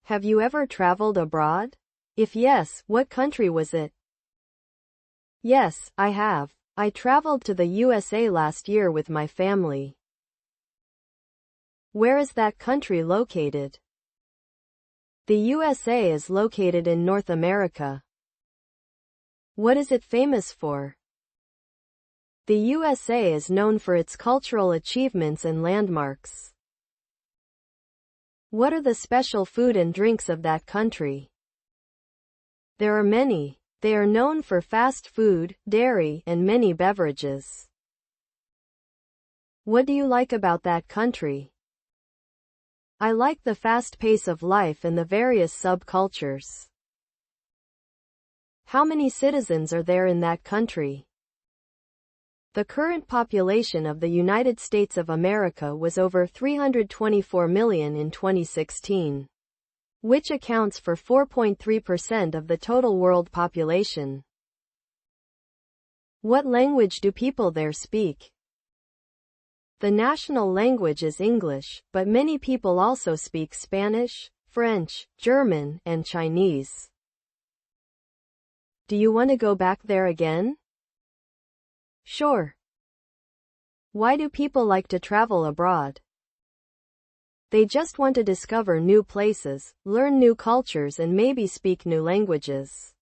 Have you ever traveled abroad? If yes, what country was it? Yes, I have. I traveled to the USA last year with my family. Where is that country located? The USA is located in North America. What is it famous for? The USA is known for its cultural achievements and landmarks. What are the special food and drinks of that country? There are many. They are known for fast food, dairy, and many beverages. What do you like about that country? I like the fast pace of life and the various subcultures. How many citizens are there in that country? The current population of the United States of America was over 324 million in 2016, which accounts for 4.3% of the total world population. What language do people there speak? The national language is English, but many people also speak Spanish, French, German, and Chinese. Do you want to go back there again? Sure. Why do people like to travel abroad? They just want to discover new places, learn new cultures, and maybe speak new languages.